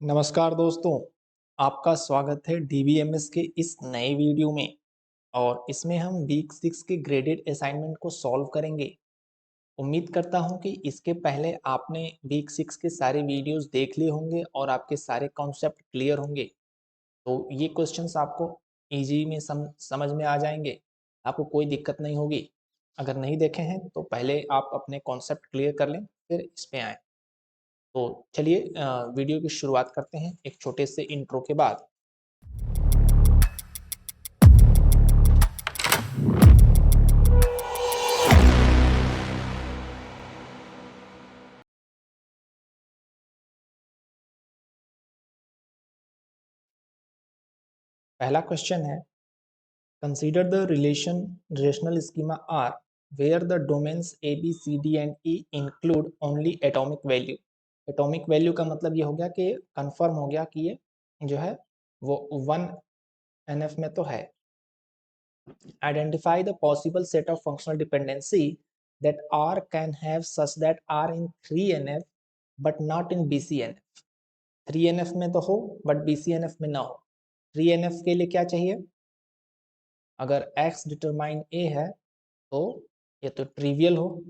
नमस्कार दोस्तों, आपका स्वागत है डीबीएमएस के इस नए वीडियो में। और इसमें हम वीक 6 के ग्रेडेड असाइनमेंट को सॉल्व करेंगे। उम्मीद करता हूं कि इसके पहले आपने वीक 6 के सारे वीडियोस देख लिए होंगे और आपके सारे कॉन्सेप्ट क्लियर होंगे। तो ये क्वेश्चंस आपको इजी में समझ में आ जाएंगे, आपको कोई दिक्कत नहीं होगी। अगर नहीं देखे हैं तो पहले आप अपने कॉन्सेप्ट क्लियर कर लें, फिर इस पे आएँ। तो चलिए वीडियो की शुरुआत करते हैं एक छोटे से इंट्रो के बाद। पहला क्वेश्चन है, consider the relational schema are where the domains A B C D and E include only atomic value. Atomic value का मतलब ये हो गया कि कंफर्म हो गया कि ये जो है वो 1 NF में तो है। Identify the possible set of functional dependency that R can have such that R in 3NF but not in BCNF। 3NF में तो हो बट BCNF में ना हो। 3NF के लिए क्या चाहिए? अगर x डिटरमाइन a है तो ये तो ट्रिवियल हो।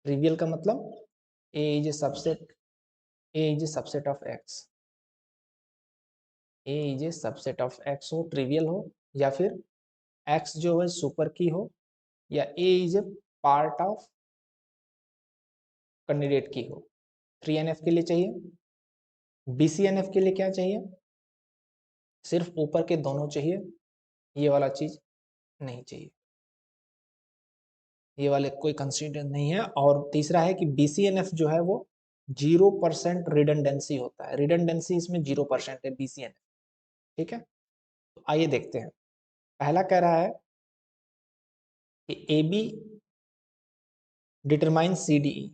ट्रिवियल का मतलब a is a subset of x। a is a subset of x हो, ट्रिवियल हो, या फिर x जो है सुपर की हो, या a is a part of candidate की हो। 3NF के लिए चाहिए। BCNF के लिए क्या चाहिए? सिर्फ ऊपर के दोनों चाहिए, ये वाला चीज नहीं चाहिए, ये वाले कोई कंसीडर नहीं है। और तीसरा है कि BCNF जो है वो 0% रिडंडेंसी होता है। रिडंडेंसी इसमें 0% है BCNF। ठीक है, तो आइए देखते हैं। पहला कह रहा है कि AB determine CDE।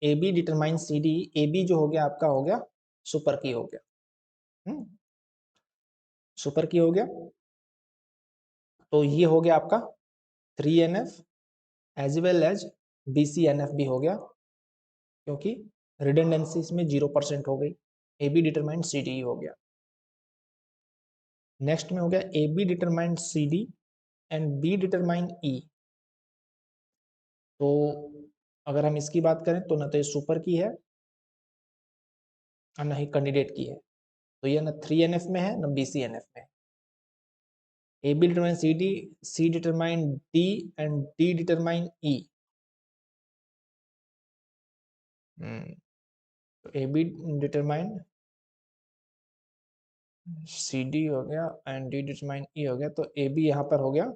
AB determine CDE। AB जो हो गया आपका हो गया सुपर की हो गया। सुपर की हो गया, तो ये हो गया आपका 3NF as well as BCNF भी हो गया, क्योंकि रिडंडेंसी इसमें 0% हो गई। AB डिटरमाइन CDE हो गया। नेक्स्ट में हो गया AB determine CD and B determine E। तो अगर हम इसकी बात करें तो ना तो ये सुपर की है और ना ही कैंडिडेट की है, तो ये ना 3NF में है ना BCNF में है। AB determine CD, C determine D and D determine E। तो AB डिटरमाइन CD हो गया एंड D डिटरमाइन E हो गया, तो AB यहाँ पर हो गया,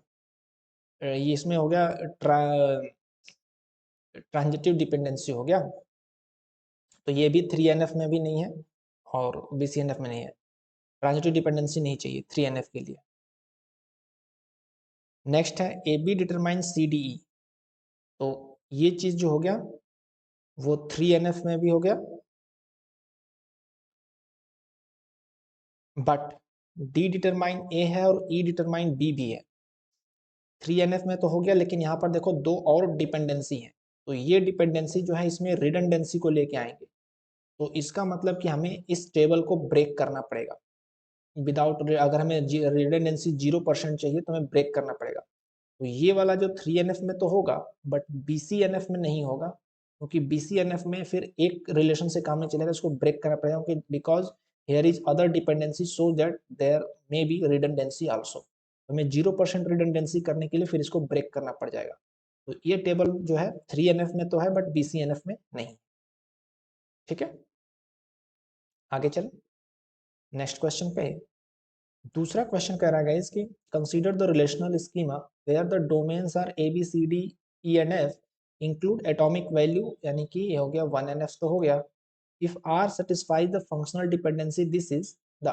ये इसमें हो गया ट्रांजिटिव डिपेंडेंसी हो गया। तो ये भी 3NF में भी नहीं है और BCNF में नहीं है। ट्रांजिटिव डिपेंडेंसी नहीं चाहिए 3NF के लिए। नेक्स्ट है AB डिटरमाइन CDE। तो ये चीज जो हो गया वो 3NF में भी हो गया, बट D डिटरमाइन A है और E डिटरमाइन B भी है। 3NF में तो हो गया, लेकिन यहाँ पर देखो दो और डिपेंडेंसी है, तो ये डिपेंडेंसी जो है इसमें रिडंडेंसी को लेके आएंगे। तो इसका मतलब कि हमें इस टेबल को ब्रेक करना पड़ेगा। विदाउट, अगर हमें रिडंडेंसी 0% चाहिए तो हमें ब्रेक करना पड़ेगा। तो ये वाला जो 3NF में तो होगा बट BCNF में नहीं होगा, क्योंकि BCNF में फिर एक रिलेशन से काम नहीं चलेगा, इसको ब्रेक करना पड़ेगा, क्योंकि because here is other dependency so that there may be redundancy also. हमें 0% रिडंडेंसी करने के लिए फिर इसको ब्रेक करना पड़ जाएगा। तो ये टेबल जो है 3NF में तो है बट BCNF में नहीं। ठीक है, आगे चलें नेक्स्ट क्वेश्चन पे। दूसरा क्वेश्चन कह रहा है गाइस कि consider the relational schema where the domains are A B C D E and F include atomic value, यानी कि ये हो गया 1NF तो हो गया। If R satisfies the functional dependency this is the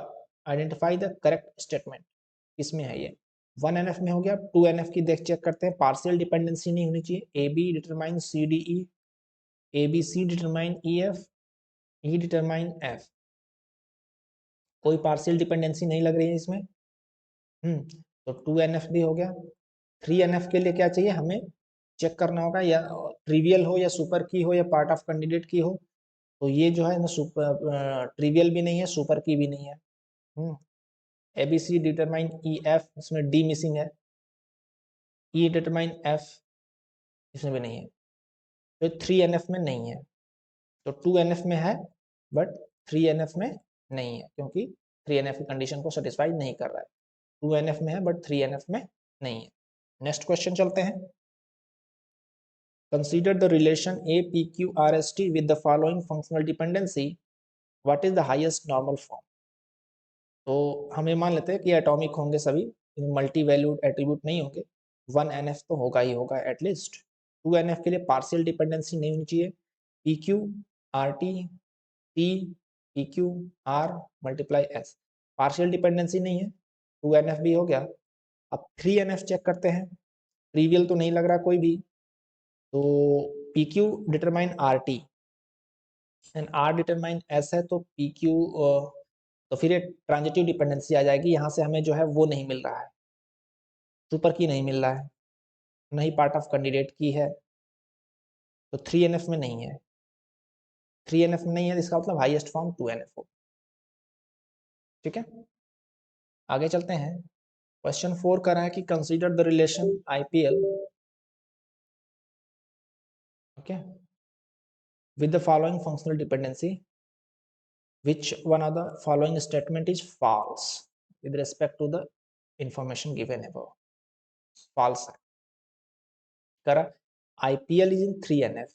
identify the correct statement. इसमें है ये 1NF में हो गया। 2NF की देख चेक करते हैं, पार्शियल डिपेंडेंसी नहीं होनी चाहिए। A B determine C D E, A B C determine E F, E determine F, कोई पार्शियल डिपेंडेंसी नहीं लग रही है इसमें। तो 2NF भी हो गया। 3NF के लिए क्या चाहिए? हमें चेक करना होगा या ट्रिवियल हो या सुपर की हो या पार्ट ऑफ कैंडिडेट की हो। तो ये जो है ना सुपर ट्रिवियल भी नहीं है, सुपर की भी नहीं है। ABC डिटरमाइन EF, इसमें D मिसिंग है। E डिटरमाइन F, इसमें भी नहीं है। तो 3NF में नहीं है, तो 2NF में है बट 3NF में नहीं है, क्योंकि 3NF की कंडीशन को सेटिस्फाई नहीं कर रहा है। 2NF में है बट 3NF में नहीं है। नेक्स्ट क्वेश्चन चलते हैं। Consider the relation APQRST with the following functional dependency. What is the highest normal form? तो हम ये मान लेते हैं कि एटॉमिक होंगे सभी, मल्टी वैल्यूड एट्रीब्यूट नहीं होंगे। 1NF तो होगा ही होगा एटलीस्ट। 2NF के लिए पार्शियल डिपेंडेंसी नहीं होनी चाहिए। PQ RT T PQ R multiply S, partial dependency नहीं है। 2NF भी हो गया। अब 3NF चेक करते हैं, ट्रिवियल तो नहीं लग रहा कोई भी। तो PQ determine RT and R determine S है, तो PQ तो फिर एक ट्रांजिटिव डिपेंडेंसी आ जाएगी। यहाँ से हमें जो है वो नहीं मिल रहा है, सुपर की नहीं मिल रहा है, नहीं पार्ट ऑफ कैंडिडेट की है, तो 3NF में नहीं है। 3NF में नहीं है, इसका मतलब हाईएस्ट फॉर्म 2NF हो। ठीक है, आगे चलते हैं। क्वेश्चन 4 कर रहा है कि consider the relation IPL okay with the following functional dependency, which one of the following statement is false with respect to the information given above? false है। करा IPL is in 3NF,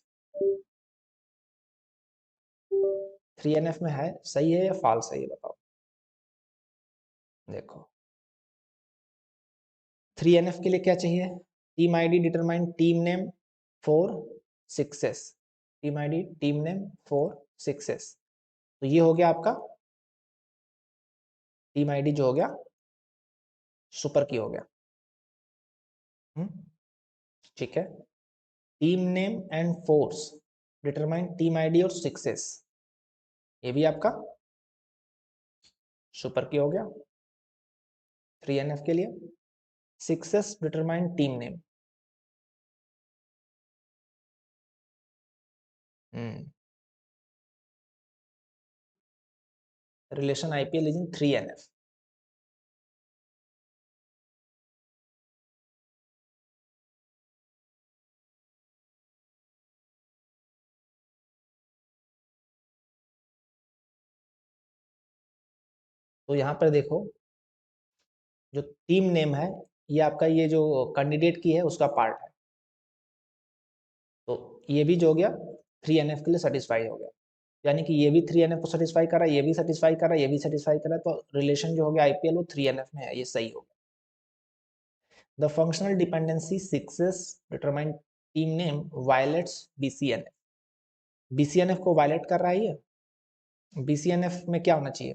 3NF में है, सही है या false है ये बताओ। देखो 3NF के लिए क्या चाहिए, team ID determine team name for success, team ID team name for success, तो ये हो गया आपका टीम ID जो हो गया सुपर की हो गया। ठीक है, team name and force determine team ID और सक्सेस, ये भी आपका सुपर की हो गया 3NF के लिए। Success determine team name, relation IPL is in 3NF। तो यहाँ पर देखो जो टीम नेम है ये आपका ये जो कैंडिडेट की है उसका पार्ट है, तो ये भी जो हो गया 3NF के लिए सेटिस्फाई हो गया, यानी कि ये भी 3NF को सेटिस्फाई कर रहा है, ये भी सेटिस्फाई कर रहा है, ये भी सेटिस्फाई कर रहा है, तो रिलेशन जो हो गया IPL वो 3NF में है, ये सही हो गया। The functional dependency success determine team name violets BCNF, BCNF को वायलेट कर रहा है ये। BCNF में क्या होना चाहिए,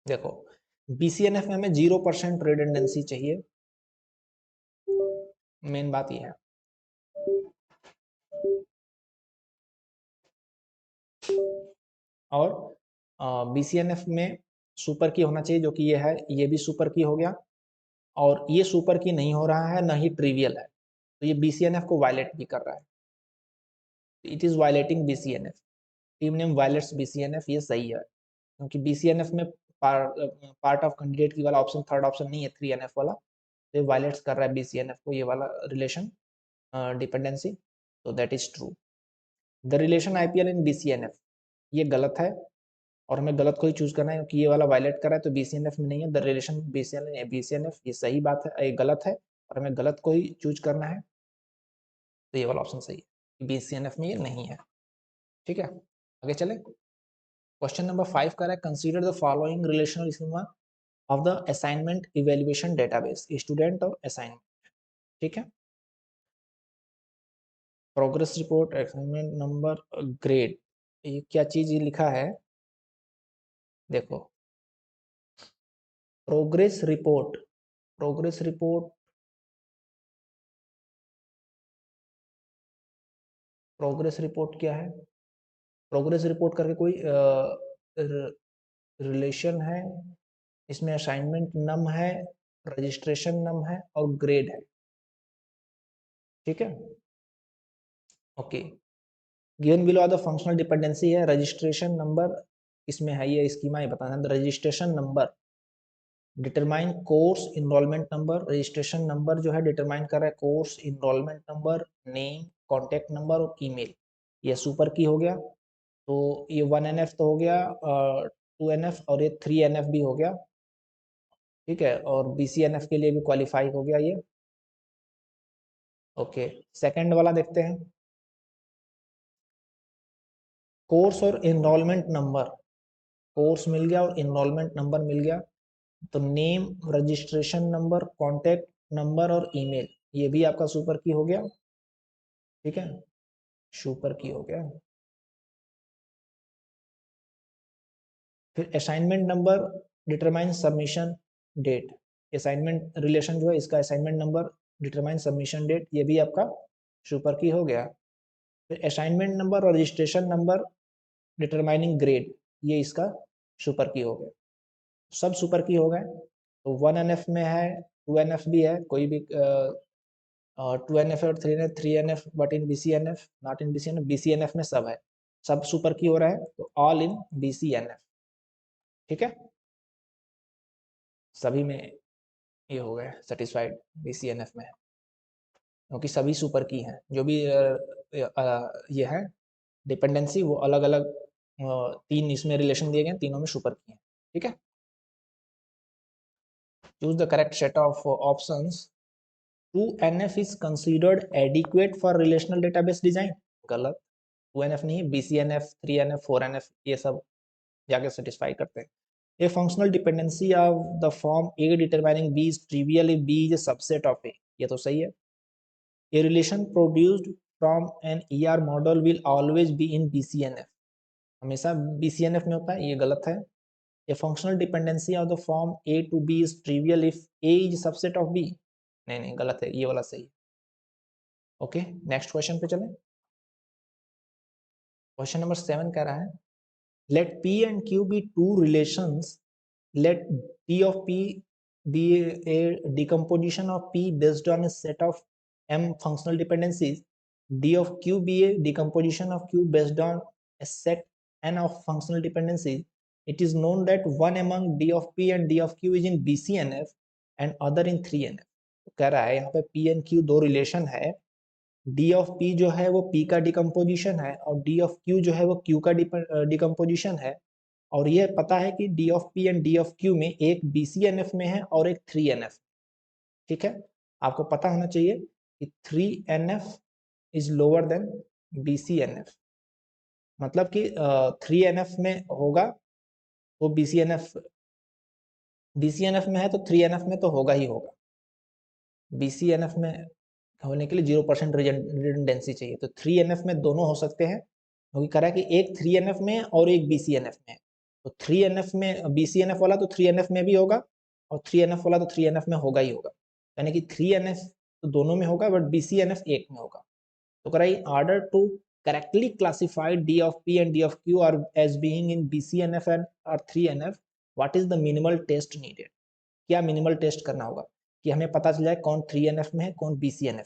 देखो BCNF में हमें 0% रिडंडेंसी चाहिए, मेन बात ये है। और BCNF में सुपर की होना चाहिए, जो कि ये है, ये भी सुपर की हो गया, और ये सुपर की नहीं हो रहा है, ना ही ट्रिवियल है, तो ये BCNF को वायलेट भी कर रहा है, it is violating BCNF, team name violets BCNF, ये सही है, क्योंकि BCNF में पार्ट ऑफ कैंडिडेट की वाला ऑप्शन, थर्ड ऑप्शन नहीं है 3NF वाला, तो ये वायलेट्स कर रहा है BCNF को, ये वाला रिलेशन डिपेंडेंसी, तो that is true. The relation IPL in BCNF, ये गलत है, और हमें गलत को ही चूज करना है, क्योंकि ये वाला वायलेट कर रहा है, तो BCNF में नहीं है। द रिलेशन BCNF, ये सही बात है, ये गलत है, और हमें गलत को ही चूज करना है, तो ये वाला ऑप्शन सही है, BCNF में ये नहीं है। ठीक है, आगे चले। क्वेश्चन नंबर 5 कर रहा है consider the following relational schema of the assignment evaluation database, student और असाइनमेंट। ठीक है, progress report, assignment number, grade, ये क्या चीज लिखा है, देखो progress report, progress report, progress report क्या है, प्रोग्रेस रिपोर्ट करके कोई रिलेशन है, इसमें असाइनमेंट नम है, रजिस्ट्रेशन नम है, और ग्रेड है। ठीक है, okay, given below are the functional dependency है, रजिस्ट्रेशन नंबर इसमें है, ये स्कीमा ही बताना है। Registration number determine course enrolment number, registration number जो है डिटरमाइन कर रहा है course enrolment number, name, contact number और ईमेल। ये सुपर की हो गया, तो ये 1NF तो हो गया, 2NF और ये 3NF भी हो गया, ठीक है, और BCNF के लिए भी क्वालिफाई हो गया ये। ओके, सेकंड वाला देखते हैं, कोर्स और इनरोलमेंट नंबर, कोर्स मिल गया और इनरोलमेंट नंबर मिल गया, तो name, registration number, contact number और ईमेल, ये भी आपका सुपर की हो गया, ठीक है, सुपर की हो गया। फिर assignment number determine submission date, assignment relation जो है इसका assignment number determine submission date, ये भी आपका सुपर की हो गया। फिर असाइनमेंट नंबर और रजिस्ट्रेशन नंबर डिटरमाइनिंग ग्रेड, ये इसका सुपर की हो गया, सब सुपर की हो गए। तो 1NF में है, 2NF भी है, कोई भी 2NF और 3NF but in BCNF not in BCNF, BCNF में सब है, सब सुपर की हो रहा है, तो ऑल इन BCNF, ठीक है, सभी में ये हो गए सेटिस्फाइड BCNF में, क्योंकि सभी सुपर की हैं, जो भी ये है डिपेंडेंसी वो अलग अलग 3 इसमें रिलेशन दिए गए, तीनों में सुपर की हैं, ठीक है। Choose the correct set of options. 2NF is considered adequate for relational database design, गलत, 2NF नहीं, BCNF, 3NF, 4NF ये सब जाके सेटिस्फाई करते हैं। A functional dependency of the form A determining B is trivial if B is a subset of A, ये तो सही है। A relation produced from an ER model will always be in BCNF, हमेशा BCNF में होता है, ये गलत है। A functional dependency of the form A to B is trivial if A is subset of B, नहीं नहीं गलत है, ये वाला सही। ओके, नेक्स्ट क्वेश्चन पे चलें। क्वेश्चन नंबर 7 कह रहा है, late P and Q be two relations, let D of P be a decomposition of P based on a set of M functional dependencies, D of Q be a decomposition of Q based on a set N of functional dependencies, it is known that one among D of P and D of Q is in BCNF and other in 3NF। तो कह रहा है यहाँ पे P and Q दो relation है, D of P जो है वो पी का डिकम्पोजिशन है और डी ऑफ क्यू जो है वो क्यू का डिकम्पोजिशन है, और ये पता है कि D of P and D of Q में एक BCNF में है और एक 3NF, ठीक है, आपको पता होना चाहिए कि 3NF is lower than BCNF, मतलब कि 3NF में होगा वो BCNF में है तो 3NF में तो होगा ही होगा, BCNF में होने के लिए 0% रिडंडेंसी चाहिए, तो 3NF में दोनों हो सकते हैं, क्योंकि कह रहा है कि एक 3NF में और एक BCNF में, तो 3NF में BCNF वाला तो 3NF में भी होगा और 3NF वाला तो 3NF में होगा ही होगा, यानी कि 3NF तो दोनों में होगा बट BCNF एक में होगा। तो कह रहा है order to correctly classify D of P and D of Q are as being in BCNF and or 3NF, what is the minimal test needed, क्या मिनिमल टेस्ट करना होगा कि हमें पता चल जाए कौन 3NF में है कौन BCNF में।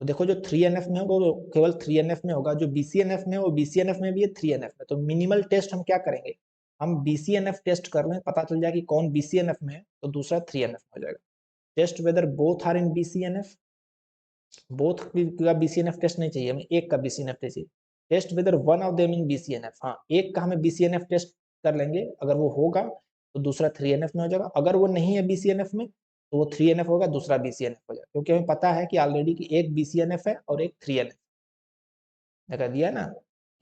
तो देखो जो 3NF में होगा वो केवल 3NF में होगा, जो BCNF में है वो BCNF में भी है 3NF में, तो मिनिमल टेस्ट हम क्या करेंगे, हम BCNF टेस्ट कर लें, पता चल जाए कि कौन BCNF में है तो दूसरा 3NF में हो जाएगा। Test whether both are in BCNF, both का BCNF टेस्ट नहीं चाहिए हमें, एक का BCNF टेस्ट चाहिए। Test whether one of them in BCNF, हाँ एक का हमें BCNF टेस्ट कर लेंगे, अगर वो होगा तो दूसरा 3NF में हो जाएगा, अगर वो नहीं है BCNF में तो वो 3NF होगा, दूसरा BCNF हो जाएगा, क्योंकि हमें पता है कि ऑलरेडी कि एक BCNF है और एक 3NF, लगा दिया ना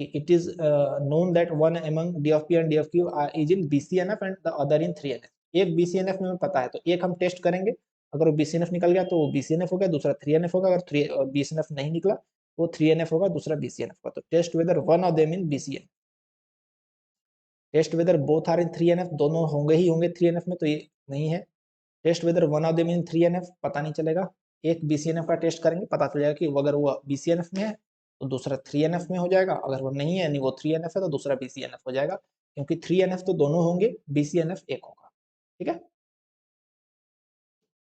कि it is known that one among D of P and D of Q is in BCNF and the other in 3NF, एक BCNF में हमें पता है तो एक हम टेस्ट करेंगे, अगर वो BCNF निकल गया तो वो BCNF हो गया, दूसरा 3NF होगा, अगर BCNF नहीं निकला वो 3NF होगा, दूसरा BCNF होगा, तो test whether one of them in BCNF, test whether both are in 3NF, दोनों होंगे ही होंगे 3NF में, तो ये नहीं है। Test whether one of them in 3NF, पता नहीं चलेगा, एक BCNF का टेस्ट करेंगे पता चल जाएगा कि अगर वो BCNF में है तो दूसरा 3NF में हो जाएगा, अगर वो नहीं है, नहीं वो 3NF है तो दूसरा BCNF हो जाएगा, क्योंकि 3NF तो दोनों होंगे, BCNF एक होगा, ठीक है।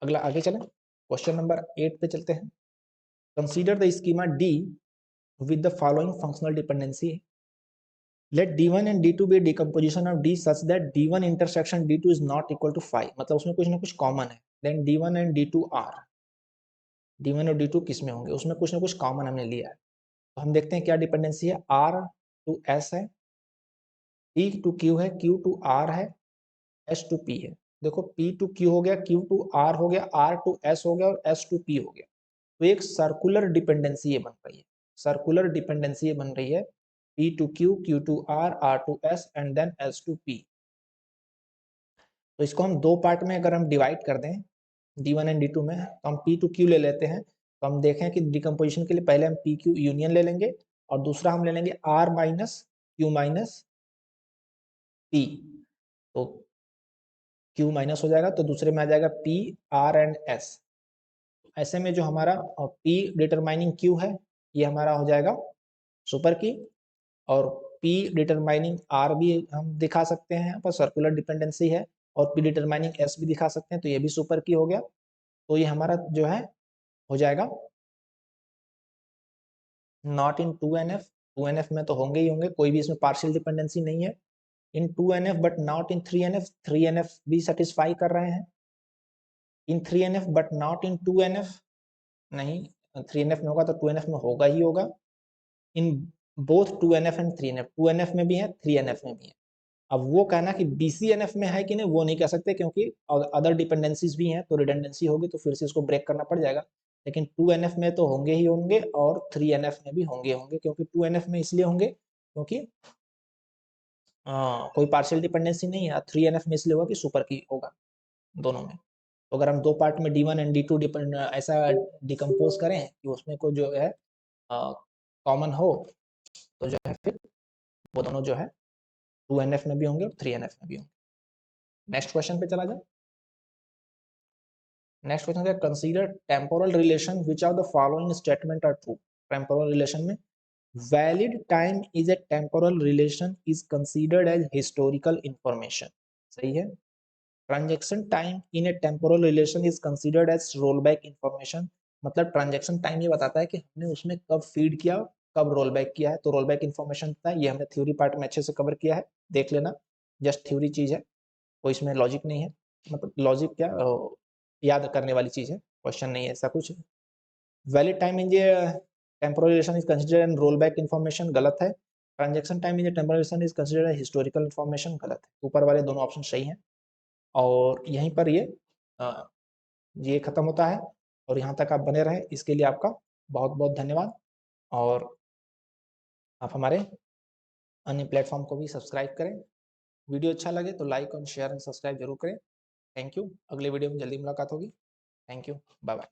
अगला आगे चलें, क्वेश्चन नंबर 8 पे चलते हैं। Consider the schema D with the following functional dependency. Let D1 and D2 be a decomposition of D such that D1 intersection D2 is not equal to 5. मतलब उसमें कुछ ना कुछ कॉमन है. Then D1 and D2 are. D1 और D2 किस में होंगे? उसमें कुछ ना कुछ कॉमन हमने लिया है. तो हम देखते हैं क्या डिपेंडेंसी है. R to S है, P to Q है, Q to R है, S to P है. देखो P to Q हो गया, Q to R हो गया, R to S हो गया और S to P हो गया. तो एक सर्कुलर डिपेंडेंसी ये बन रही है. सर्कुलर डिपेंडेंसी ये बन रही है P to Q, Q to R, R to S and then S to P. तो इसको हम दो पार्ट में अगर हम डिवाइड कर दें D1 एंड D2 में, तो हम P to Q ले लेते हैं. तो हम देखें कि डिकम्पोजिशन के लिए पहले हम P Q यूनियन ले लेंगे और दूसरा हम ले लेंगे R minus Q minus P. तो Q माइनस हो जाएगा तो दूसरे में आ जाएगा P, R एंड S. ऐसे में जो हमारा P डिटरमाइनिंग Q है ये हमारा हो जाएगा सुपर की, और P डिटरमाइनिंग R भी हम दिखा सकते हैं, यहाँ पर सर्कुलर डिपेंडेंसी है, और P डिटरमाइनिंग S भी दिखा सकते हैं, तो ये भी सुपर की हो गया. तो ये हमारा जो है हो जाएगा नॉट इन 2NF. 2NF में तो होंगे ही होंगे, कोई भी इसमें पार्शियल डिपेंडेंसी नहीं है. इन 2NF but not in 3NF. 3NF भी सेटिस्फाई कर रहे हैं. इन 3NF but not in 2NF. नहीं, 3NF में होगा तो 2NF में होगा ही होगा. In both 2NF and 3NF. 2NF में भी है, 3NF में भी है. अब वो कहना कि BCNF में है कि नहीं वो नहीं कह सकते, क्योंकि अदर डिपेंडेंसीज भी हैं, तो रिडंडेंसी होगी तो फिर से इसको ब्रेक करना पड़ जाएगा. लेकिन 2NF में तो होंगे ही होंगे और 3NF में भी होंगे होंगे. क्योंकि 2NF में इसलिए होंगे क्योंकि कोई पार्शियल डिपेंडेंसी नहीं है. 3NF में इसलिए होगा कि सुपर की होगा दोनों में. तो अगर हम दो पार्ट में D1 एंड D2 ऐसा डिकम्पोज करें कि उसमें को जो है कॉमन हो, तो जो है फिर वो दोनों जो है 2NF में भी होंगे और 3NF में भी होंगे. नेक्स्ट क्वेश्चन पे चला जाए. नेक्स्ट क्वेश्चन है consider temporal relation which of the following statement are true. Temporal relation में valid time is a temporal relation is considered as historical information. सही है. Transaction time in a temporal relation is considered as roll back information. मतलब transaction time ये बताता है कि हमने उसमें कब फीड किया, कब रोल बैक किया है, तो रोल बैक इंफॉर्मेशन था. ये हमने थ्योरी पार्ट में अच्छे से कवर किया है, देख लेना. जस्ट थ्योरी चीज है, कोई इसमें लॉजिक नहीं है. मतलब लॉजिक क्या याद करने वाली चीज है, क्वेश्चन नहीं है ऐसा कुछ. Valid time in temporal relation is considered an roll back information, गलत है. Transaction time in temporal relation is considered historical information, गलत है. ऊपर वाले दोनों ऑप्शन सही हैं. और यहीं पर ये खत्म होता है. और यहाँ तक आप बने रहें इसके लिए आपका बहुत बहुत धन्यवाद. और आप हमारे अन्य प्लेटफॉर्म को भी सब्सक्राइब करें. वीडियो अच्छा लगे तो लाइक और शेयर एंड सब्सक्राइब जरूर करें. Thank you. अगले वीडियो में जल्दी मुलाकात होगी. Thank you. Bye bye.